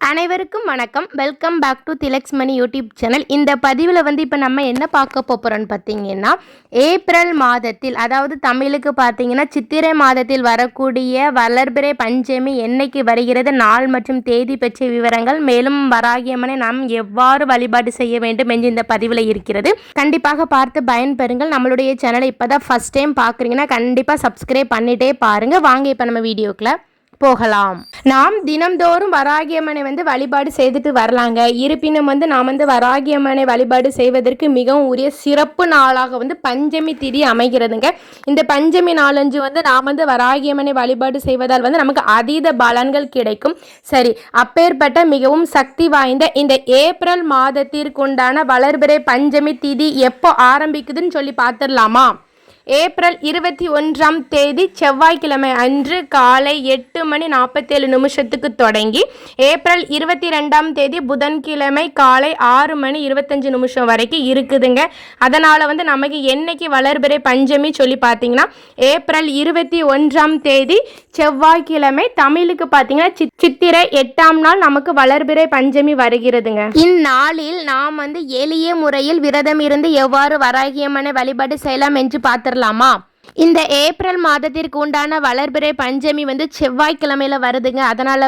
அனைவருக்கும் வணக்கம். Welcome back to Thilaks Mani YouTube channel. இந்த பதிவில் இப்போ நம்ம என்ன பார்க்க போகிறோன்னு பார்த்தீங்கன்னா, ஏப்ரல் மாதத்தில், அதாவது தமிழுக்கு பார்த்தீங்கன்னா சித்திரை மாதத்தில் வரக்கூடிய வளர்பிறை பஞ்சமி என்னைக்கு வருகிறது, நாள் மற்றும் தேதி பற்றிய விவரங்கள், மேலும் வராகியம்மனை நாம் எவ்வாறு வழிபாடு செய்ய வேண்டும் என்று இந்த பதிவில் இருக்கிறது. கண்டிப்பாக பார்த்து பயன்பெறுங்கள். நம்மளுடைய சேனலை இப்போ தான் ஃபஸ்ட் டைம் பார்க்குறீங்கன்னா கண்டிப்பாக சப்ஸ்கிரைப் பண்ணிகிட்டே பாருங்கள். வாங்க இப்போ நம்ம வீடியோக்குள்ள போகலாம். நாம் தினம்தோறும் வராகியம்மனை வழிபாடு செய்துட்டு வரலாங்க. இருப்பினும் நாம் வராகியம்மனை வழிபாடு செய்வதற்கு மிகவும் உரிய சிறப்பு நாளாக பஞ்சமி திதி அமைகிறதுங்க. இந்த பஞ்சமி நாளன்று நாம் வராகியம்மனை வழிபாடு செய்வதால் நமக்கு அதீத பலன்கள் கிடைக்கும். சரி, அப்பேற்பட்ட மிகவும் சக்தி வாய்ந்த இந்த ஏப்ரல் மாதத்திற்குண்டான வளர்பிறை பஞ்சமி திதி எப்போ ஆரம்பிக்குதுன்னு சொல்லி பார்த்துடலாமா? ஏப்ரல் 21 செவ்வாய்க்கிழமை அன்று காலை 8:47 தொடங்கி ஏப்ரல் 22 புதன்கிழமை காலை 6:25 வரைக்கும் இருக்குதுங்க. அதனால் நமக்கு என்னைக்கு வளர்பிறை பஞ்சமி சொல்லி பார்த்தீங்கன்னா ஏப்ரல் 21 செவ்வாய்க்கிழமை, தமிழுக்கு பார்த்தீங்கன்னா சித்திரை 8ஆம் நாள் நமக்கு வளர்பிறை பஞ்சமி வருகிறதுங்க. இந்நாளில் நாம் எளிய முறையில் விரதம் இருந்து எவ்வாறு வராகியம்மனை வழிபாடு செய்யலாம் என்று பார்த்துடலாமா? இந்த ஏப்ரல் மாதத்திற்கு உண்டான வளர்பிறை பஞ்சமி செவ்வாய்க்கிழமையில் வருதுங்க. அதனால்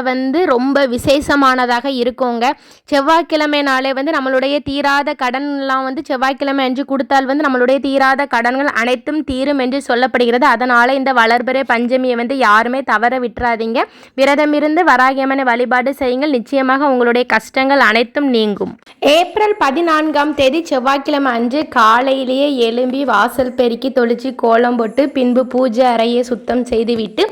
ரொம்ப விசேஷமானதாக இருக்குங்க. செவ்வாய்க்கிழமைனாலே நம்மளுடைய தீராத கடன்லாம் செவ்வாய்க்கிழமை அன்று கொடுத்தால் நம்மளுடைய தீராத கடன்கள் அனைத்தும் தீரும் என்று சொல்லப்படுகிறது. அதனால் இந்த வளர்பிறை பஞ்சமியை யாருமே தவற விட்டுறாதீங்க. விரதம் இருந்து வராகியம்மனை வழிபாடு செய்யுங்கள். நிச்சயமாக உங்களுடைய கஷ்டங்கள் அனைத்தும் நீங்கும். ஏப்ரல் 14 செவ்வாய்க்கிழமை அன்று காலையிலேயே எழும்பி வாசல் பெருக்கி தொளிச்சு கோலம் போட்டு பின்பு பூஜை அறையை சுத்தம் செய்துவிட்டு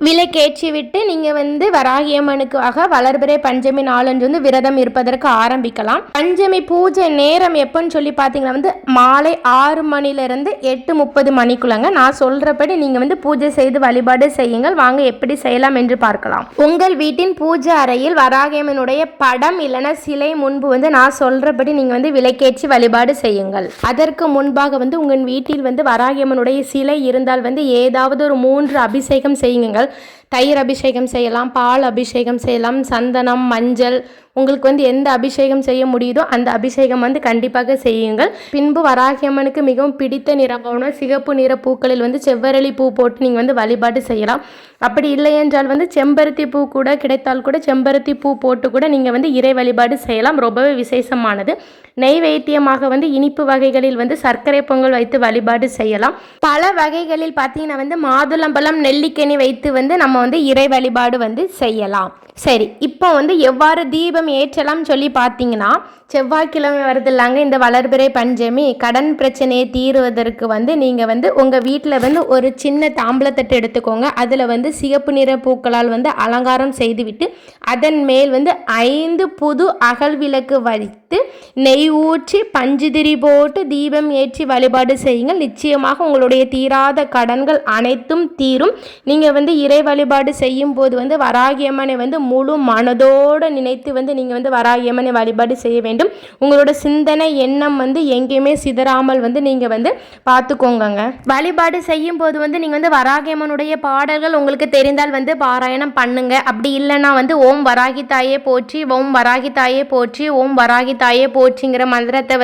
விளக்கேற்றி விட்டு நீங்கள் வராகியம்மனுக்காக வளர்பிறை பஞ்சமி நாளன்று விரதம் இருப்பதற்கு ஆரம்பிக்கலாம். பஞ்சமி பூஜை நேரம் எப்போன்னு சொல்லி பார்த்தீங்கன்னா மாலை 6 மணிலிருந்து 8:30 மணிக்குள்ளங்க. நான் சொல்கிறபடி நீங்கள் பூஜை செய்து வழிபாடு செய்யுங்கள். வாங்க எப்படி செய்யலாம் என்று பார்க்கலாம். உங்கள் வீட்டின் பூஜை அறையில் வராகியம்மனுடைய படம் இல்லைன்னா சிலை முன்பு நான் சொல்கிறபடி நீங்கள் விளக்கேற்றி வழிபாடு செய்யுங்கள். அதற்கு முன்பாக உங்கள் வீட்டில் வராகியம்மனுடைய சிலை இருந்தால் ஏதாவது ஒரு 3 அபிஷேகம் செய்யுங்கள். தயிர் அபிஷேகம் செய்யலாம், பால் அபிஷேகம் செய்யலாம், சந்தனம், மஞ்சள், உங்களுக்கு எந்த அபிஷேகம் செய்ய முடியுதோ அந்த அபிஷேகம் கண்டிப்பாக செய்யுங்கள். பின்பு வராகியம்மனுக்கு மிகவும் பிடித்த நிறமான சிகப்பு நிற பூக்களில் செவ்வரளி பூ போட்டு நீங்கள் வழிபாடு செய்யலாம். அப்படி இல்லை என்றால் செம்பருத்தி பூ கூட கிடைத்தால் கூட செம்பருத்தி பூ போட்டு கூட நீங்கள் இறை வழிபாடு செய்யலாம். ரொம்பவே விசேஷமானது. நெய்வேத்தியமாக இனிப்பு வகைகளில் சர்க்கரை பொங்கல் வைத்து வழிபாடு செய்யலாம். பல வகைகளில் பார்த்தீங்கன்னா மாதுளம்பழம், நெல்லிக்கனி வைத்து நம்ம இறை வழிபாடு செய்யலாம். சரி, இப்போ எவ்வாறு தீபம் ஏற்றலாம் சொல்லி பார்த்தீங்கன்னா, செவ்வாய்க்கிழமை வருதில்லாங்க இந்த வளர்பிறை பஞ்சமி. கடன் பிரச்சனையை தீருவதற்கு நீங்கள் உங்கள் வீட்டில் ஒரு சின்ன தாம்பலத்தட்டு எடுத்துக்கோங்க. அதில் சிகப்பு நிற பூக்களால் அலங்காரம் செய்துவிட்டு அதன் மேல் 5 புது அகல் விளக்கு வைத்து நெய் ஊற்றி பஞ்சுதிரி போட்டு தீபம் ஏற்றி வழிபாடு செய்யுங்கள். நிச்சயமாக உங்களுடைய தீராத கடன்கள் அனைத்தும் தீரும். நீங்கள் இறை வழிபாடு செய்யும் போது வராகியம்மனை முழு மனதோடு நினைத்து நீங்கள் வராகியம்மனை வழிபாடு செய்ய வேண்டும். உங்களோட சிந்தனை எண்ணம் எங்கேயுமே சிதறாமல் நீங்கள் பார்த்துக்கோங்க. வழிபாடு செய்யும் போது நீங்கள் வராகியம்மனுடைய பாடல்கள் உங்களுக்கு தெரிந்தால் பாராயணம் பண்ணுங்க. அப்படி இல்லைன்னா ஓம் வராகி தாயே போற்றி, ஓம் வராகி தாயே போற்றி, ஓம் வராகி தாயே போற்றிங்கிற மந்திரத்தை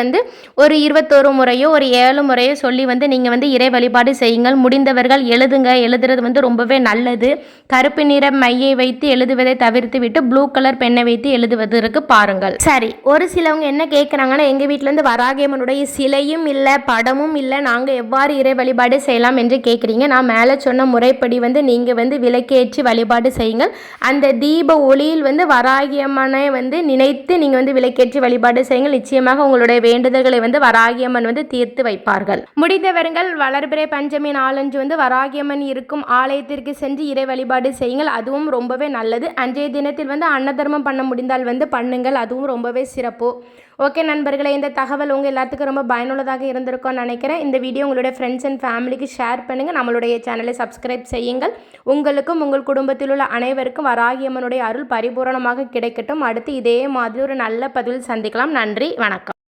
ஒரு 21 முறையோ ஒரு 7 முறையோ சொல்லி நீங்கள் இறை வழிபாடு செய்யுங்கள். முடிந்தவர்கள் எழுதுங்க. எழுதுறது ரொம்பவே நல்லது. கருப்பு நிற மையை வைத்து எழுதுவதை தவிர்த்து விட்டு ப்ளூ கலர் பெண்ணை வைத்து எழுதுவதற்கு பாருங்கள். சரி, ஒரு சிலவங்க என்ன கேட்குறாங்கன்னா, எங்கள் வீட்டிலேருந்து வராகியம்மனுடைய சிலையும் இல்லை, படமும் இல்லை, நாங்கள் எவ்வாறு இறை வழிபாடு செய்யலாம் என்று கேட்குறீங்க. நான் மேலே சொன்ன முறைப்படி நீங்கள் விளக்கேற்றி வழிபாடு செய்யுங்கள். அந்த தீப ஒளியில் வராகியம்மனை நினைத்து நீங்கள் விளக்கேற்றி வழிபாடு செய்யுங்கள். நிச்சயமாக உங்களுடைய வேண்டுதல்களை வராகியம்மன் தீர்த்து வைப்பார்கள். முடிந்தவர்கள் வளர்பிறை பஞ்சமி நாளன்று வராகியம்மன் இருக்கும் ஆலயத்திற்கு சென்று இறை வழிபாடு செய்யுங்கள். அதுவும் ரொம்பவே நல்லது. அன்றைய தினத்தில் அன்னதர்மம் பண்ண முடிந்தால் பண்ணுங்கள். அதுவும் ரொம்பவே சிறப்பு. ஓகே நண்பர்களே, இந்த தகவல் உங்கள் எல்லாத்துக்கும் ரொம்ப பயனுள்ளதாக இருந்திருக்கும்னு நினைக்கிறேன். இந்த வீடியோ உங்களுடைய ஃப்ரெண்ட்ஸ் அண்ட் ஃபேமிலிக்கு ஷேர் பண்ணுங்கள். நம்மளுடைய சேனலை சப்ஸ்கிரைப் செய்யுங்கள். உங்களுக்கும் உங்கள் குடும்பத்தில் உள்ள அனைவருக்கும் வராகியம்மனுடைய அருள் பரிபூரணமாக கிடைக்கட்டும். அடுத்து இதே மாதிரி ஒரு நல்ல பதிவில் சந்திக்கலாம். நன்றி, வணக்கம்.